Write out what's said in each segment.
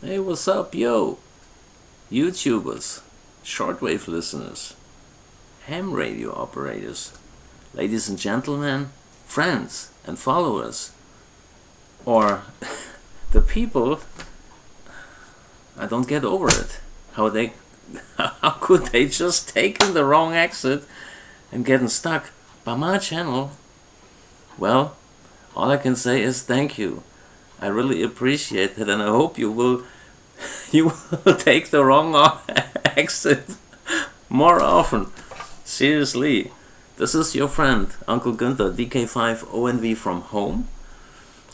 Hey, what's up, yo? YouTubers, shortwave listeners, ham radio operators, ladies and gentlemen, friends and followers, or the people. I don't get over it. How could they just taken the wrong exit and getting stuck by my channel? Well, all I can say is thank you. I really appreciate it, and I hope you will take the wrong exit more often. Seriously, this is your friend Uncle Günther, DK5ONV from home.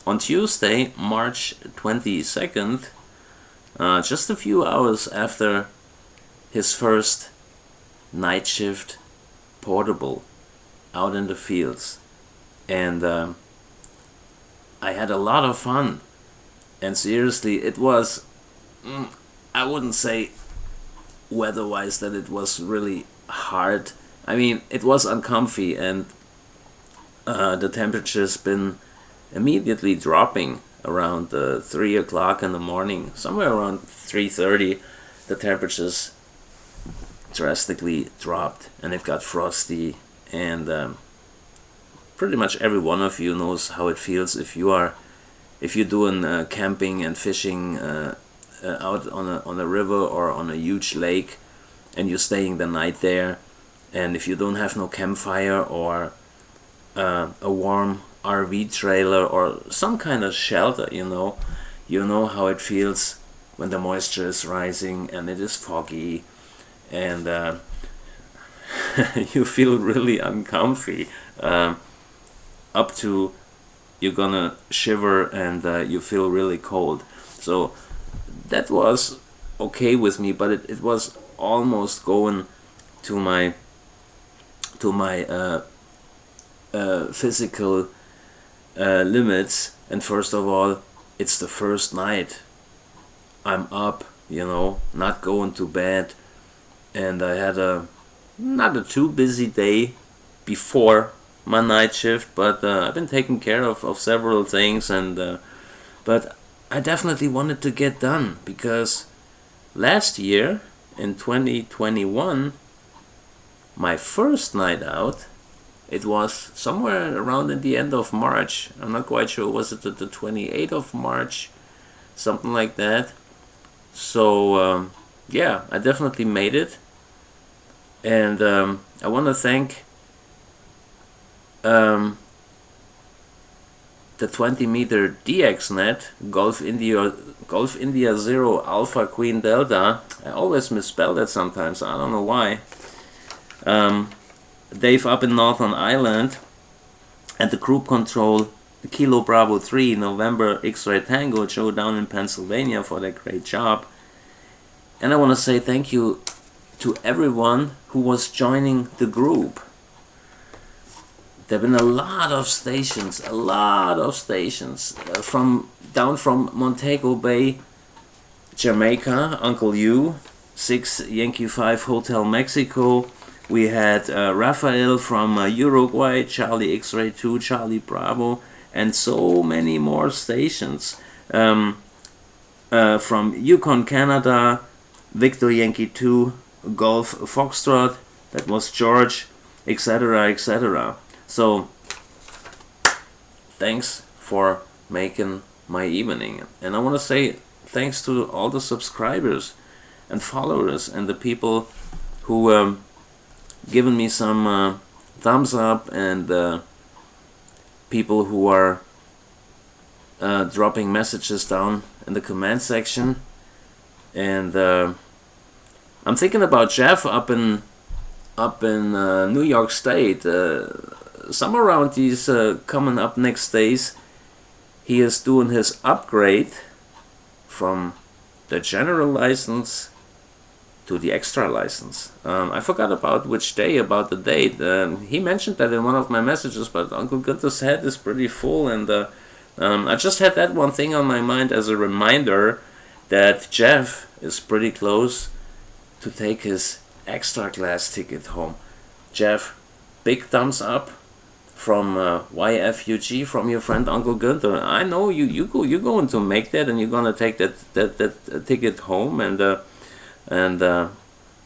On Tuesday, March 22nd, just a few hours after his first night shift portable out in the fields, and I had a lot of fun. And seriously, it was, I wouldn't say weather-wise that it was really hard. I mean, it was uncomfy, and the temperature's been immediately dropping around 3 o'clock in the morning. Somewhere around 3:30, the temperatures drastically dropped, and it got frosty, and pretty much every one of you knows how it feels if you're doing camping and fishing out on a river or on a huge lake, and you're staying the night there, and if you don't have no campfire or a warm RV trailer or some kind of shelter, you know how it feels when the moisture is rising and it is foggy, and you feel really uncomfy. Up to you're gonna shiver, and you feel really cold. So that was okay with me, but it was almost going to my physical limits. And first of all, it's the first night I'm up, not going to bed, and I had not a too busy day before my night shift, but I've been taking care of several things, and but I definitely wanted to get done, because last year in 2021, my first night out, it was somewhere around at the end of March. I'm not quite sure, was it the 28th of March, something like that. So yeah, I definitely made it, and I want to thank the 20-meter DXnet, Golf India 0 Alpha Queen Delta. I always misspell that sometimes, I don't know why. Dave up in Northern Ireland, and the Group Control Kilo Bravo 3 November X-Ray Tango Joe down in Pennsylvania for their great job. And I want to say thank you to everyone who was joining the group. There have been a lot of stations, down from Montego Bay, Jamaica, Uncle U, 6 Yankee 5 Hotel Mexico. We had Rafael from Uruguay, Charlie X-Ray 2, Charlie Bravo, and so many more stations. From Yukon, Canada, Victor Yankee 2, Golf Foxtrot, that was George, etc., etc. So, thanks for making my evening. And I want to say thanks to all the subscribers and followers and the people who given me some thumbs up, and people who are dropping messages down in the comment section. And I'm thinking about Jeff up in New York State. Somewhere around these coming up next days, he is doing his upgrade from the general license to the extra license. I forgot about which day, about the date. He mentioned that in one of my messages, but Uncle Günther's head is pretty full, and I just had that one thing on my mind as a reminder that Jeff is pretty close to take his extra class ticket home. Jeff, big thumbs up YFUG, from your friend Uncle Günther. I know you're going to make that, and you're gonna take that ticket home, and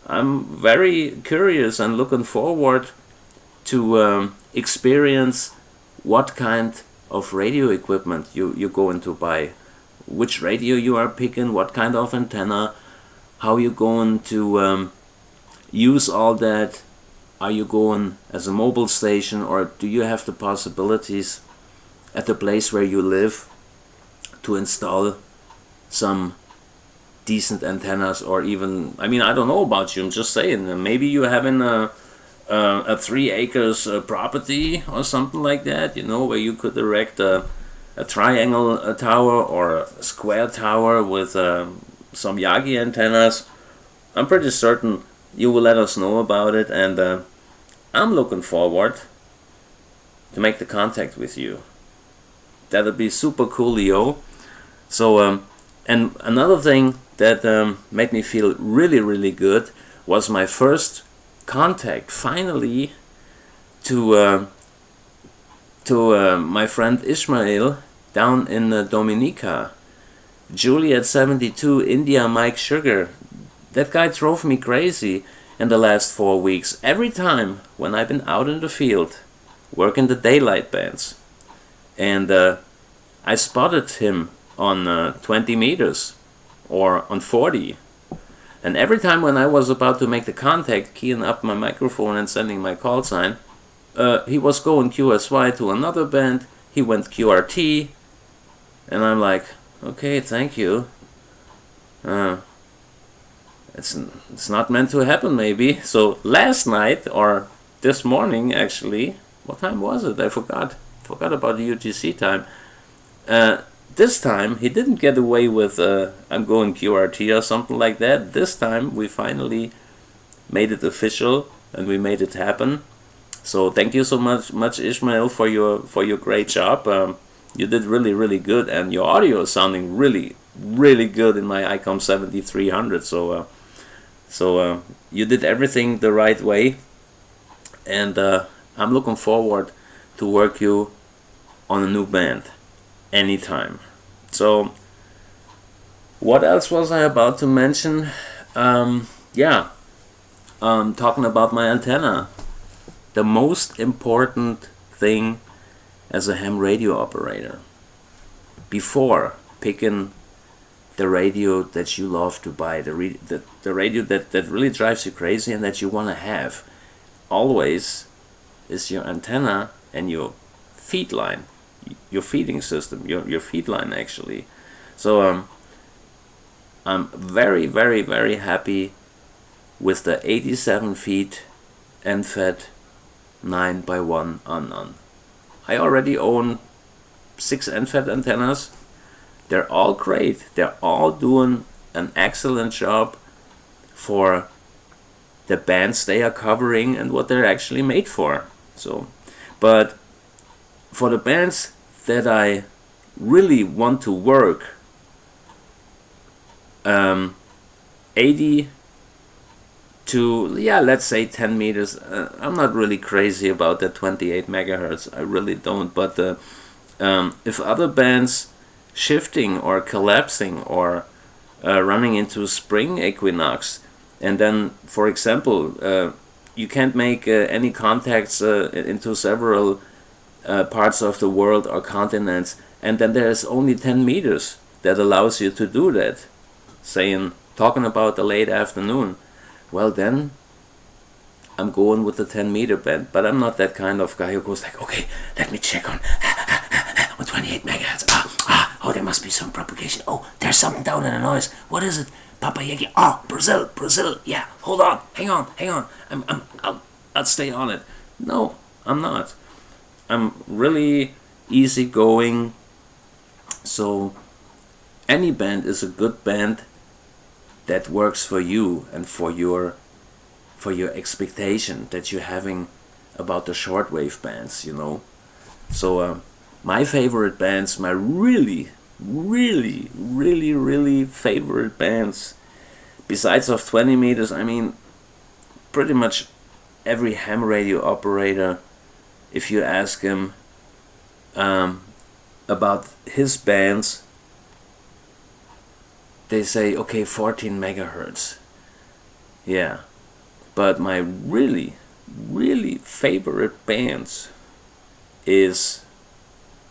I'm very curious and looking forward to experience what kind of radio equipment you're going to buy, which radio you are picking, what kind of antenna, how you're going to use all that. Are you going as a mobile station, or do you have the possibilities at the place where you live to install some decent antennas? Or even, I mean, I don't know about you, I'm just saying, maybe you having a 3 acres property or something like that, where you could erect a triangle tower or a square tower with some Yagi antennas. I'm pretty certain you will let us know about it, and I'm looking forward to make the contact with you. That'll be super coolio. So, and another thing that made me feel really, really good was my first contact, finally, to my friend Ishmael down in Dominica. Juliet 72, India Mike Sugar. That guy drove me crazy in the last 4 weeks. Every time when I've been out in the field working the daylight bands, and I spotted him on 20 meters or on 40. And every time when I was about to make the contact, keying up my microphone and sending my call sign, he was going QSY to another band. He went QRT, and I'm like, okay, thank you. It's not meant to happen, maybe. So last night, or this morning actually, what time was it? I forgot about the UTC time. This time he didn't get away with I'm going QRT or something like that. This time we finally made it official, and we made it happen. So thank you so much Ishmael, for your great job. You did really, really good, and your audio is sounding really, really good in my ICOM 7300. So you did everything the right way, and I'm looking forward to work you on a new band anytime. So what else was I about to mention? Talking about my antenna. The most important thing as a ham radio operator, before picking the radio that you love to buy, the radio that really drives you crazy and that you want to have, always is your antenna and your feed line, your feeding system, your feed line actually. So I'm very, very, very happy with the 87 feet NFET 9x1 Unknown. I already own 6 NFET antennas. They're all great. They're all doing an excellent job for the bands they are covering and what they're actually made for. So, but for the bands that I really want to work, 80 to, let's say 10 meters. I'm not really crazy about that 28 megahertz. I really don't. But if other bands shifting or collapsing or running into spring equinox, and then, for example, you can't make any contacts into several parts of the world or continents, and then there's only 10 meters that allows you to do that, talking about the late afternoon, well then I'm going with the 10 meter band. But I'm not that kind of guy who goes like, okay, let me check on 28 megahertz. Oh, there must be some propagation. Oh, there's something down in the noise. What is it? Papa Yankee. Oh, Brazil. Yeah, hold on, hang on. I'll stay on it. No, I'm not. I'm really easygoing. So any band is a good band that works for you and for your expectation that you're having about the shortwave bands, So my favorite bands, my really favorite bands, besides of 20 meters, I mean, pretty much every ham radio operator if you ask him about his bands, they say, okay, 14 megahertz. Yeah, but my really favorite bands is,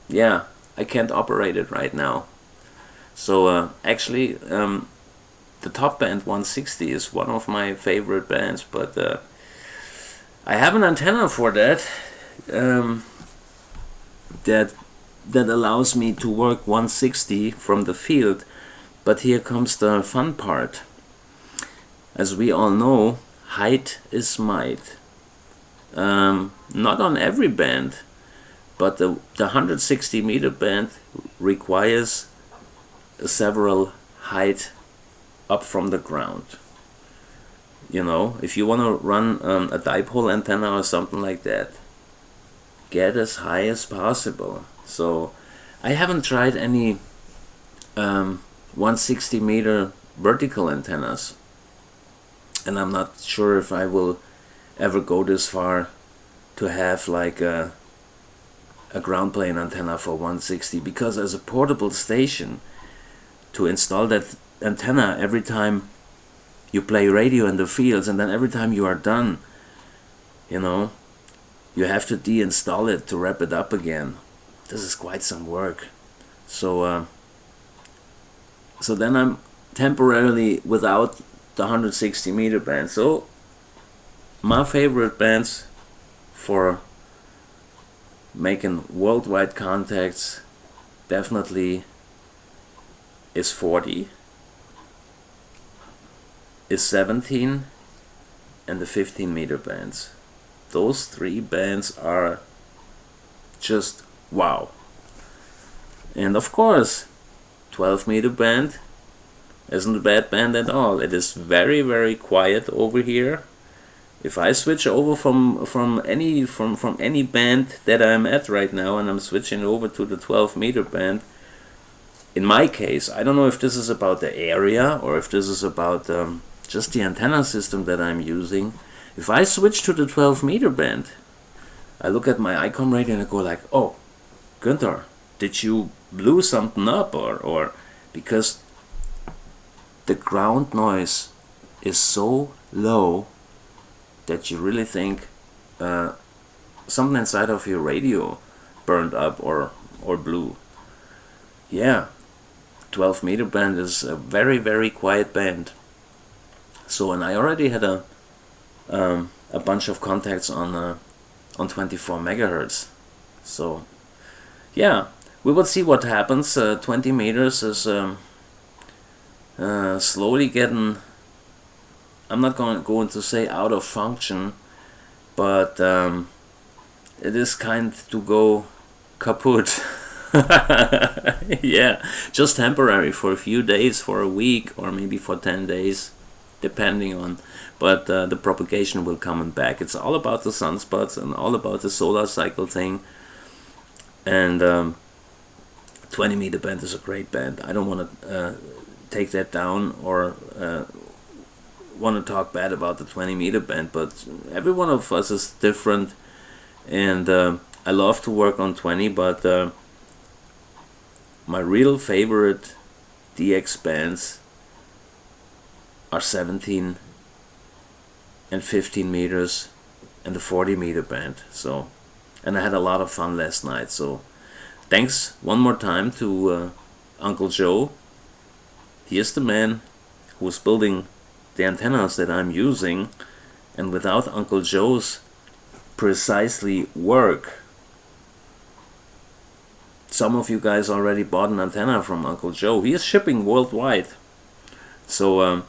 yeah, I can't operate it right now. So actually, the top band 160 is one of my favorite bands, but I have an antenna for that that allows me to work 160 from the field. But here comes the fun part. As we all know, height is might. Not on every band, but the 160 meter band requires several height up from the ground. You know, if you want to run a dipole antenna or something like that, get as high as possible. So I haven't tried any 160 meter vertical antennas, and I'm not sure if I will ever go this far to have like a ground plane antenna for 160, because as a portable station, to install that antenna every time you play radio in the fields, and then every time you are done, you know, you have to deinstall it to wrap it up again. This is quite some work. So so then I'm temporarily without the 160 meter band. So my favorite bands for making worldwide contacts definitely is 40, is 17, and the 15 meter bands. Those three bands are just wow. And of course, 12 meter band isn't a bad band at all. It is very quiet over here. If I switch over from any band that I'm at right now, and I'm switching over to the 12 meter band, in my case, I don't know if this is about the area or if this is about just the antenna system that I'm using. If I switch to the 12 meter band, I look at my ICOM radio and I go like, oh, Günther, did you blew something up, or because the ground noise is so low that you really think something inside of your radio burned up or blew. Yeah, 12 meter band is a very quiet band. So, and I already had a bunch of contacts on 24 megahertz. So yeah, we will see what happens. 20 meters is slowly getting, I'm not going to say out of function, but it is kind to go kaput. Yeah, just temporary for a few days, for a week, or maybe for 10 days, depending on, but the propagation will come back. It's all about the sunspots and all about the solar cycle thing. And 20 meter band is a great band. I don't want to take that down or want to talk bad about the 20 meter band, but every one of us is different, and I love to work on 20, but my real favorite DX bands are 17 and 15 meters and the 40 meter band. So, and I had a lot of fun last night. So thanks one more time to Uncle Joe. He is the man who's building the antennas that I'm using, and without Uncle Joe's precisely work, some of you guys already bought an antenna from Uncle Joe. He is shipping worldwide. So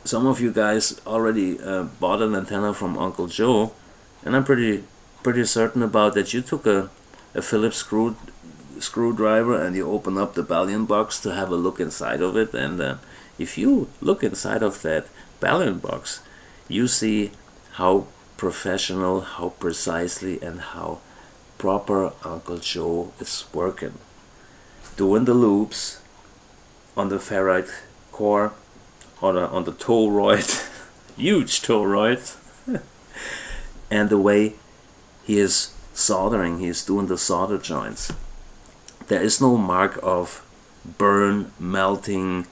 some of you guys already bought an antenna from Uncle Joe, and I'm pretty certain about that. You took a Phillips screwdriver and you open up the ballion box to have a look inside of it, and if you look inside of that ballion box, you see how professional, how precisely, and how proper Uncle Joe is working. Doing the loops on the ferrite core, on the toroid, huge toroid, and the way he is soldering, he is doing the solder joints. There is no mark of burn, melting,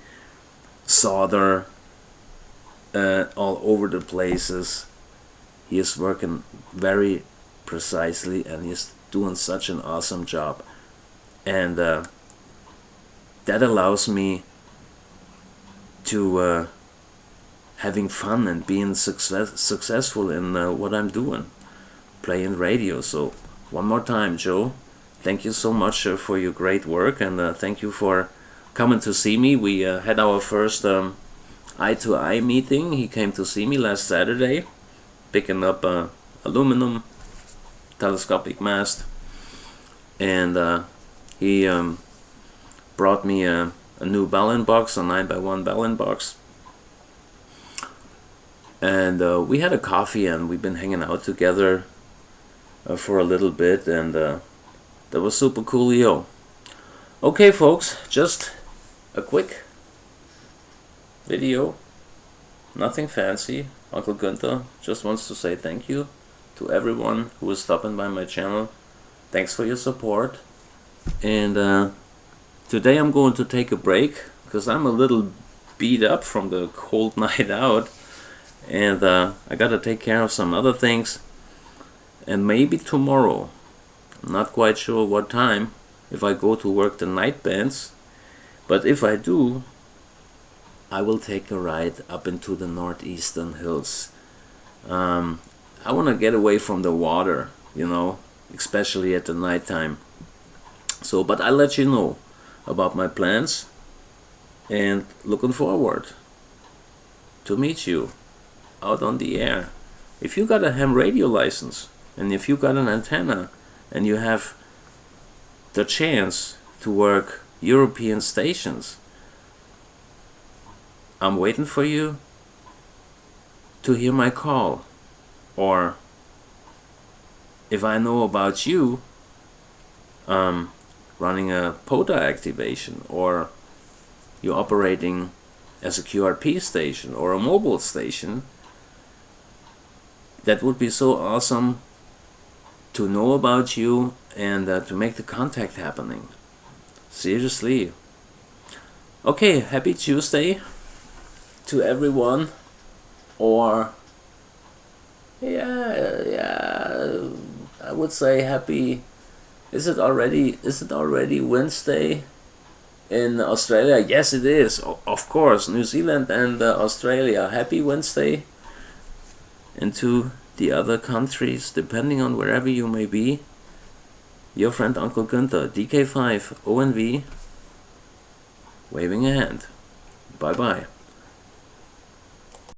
solder all over the places. He is working very precisely, and he's doing such an awesome job. And that allows me to having fun and being successful in what I'm doing, playing radio. So one more time, Joe, thank you so much for your great work, and thank you for coming to see me. We had our first eye-to-eye meeting. He came to see me last Saturday, picking up aluminum telescopic mast, and he brought me a new ballon box, a 9x1 ballon box, and we had a coffee, and we've been hanging out together for a little bit, and that was super cool, yo. Okay, folks, just a quick video, nothing fancy. Uncle Günther just wants to say thank you to everyone who is stopping by my channel. Thanks for your support, and today I'm going to take a break because I'm a little beat up from the cold night out, and I gotta take care of some other things, and maybe tomorrow, I'm not quite sure what time, if I go to work the night bands, but if I do, I will take a ride up into the northeastern hills. I want to get away from the water, you know, especially at the night time. So, but I'll let you know about my plans, and looking forward to meet you out on the air. If you got a ham radio license, and if you got an antenna, and you have the chance to work European stations, I'm waiting for you to hear my call. Or if I know about you running a POTA activation, or you're operating as a QRP station or a mobile station, that would be so awesome to know about you, and to make the contact happening. Seriously. Okay, happy Tuesday to everyone. Or yeah, I would say happy. Is it already Wednesday in Australia? Yes, it is. Of course, New Zealand and Australia. Happy Wednesday. And to the other countries, depending on wherever you may be, your friend Uncle Günther, DK5 ONV, waving a hand. Bye bye.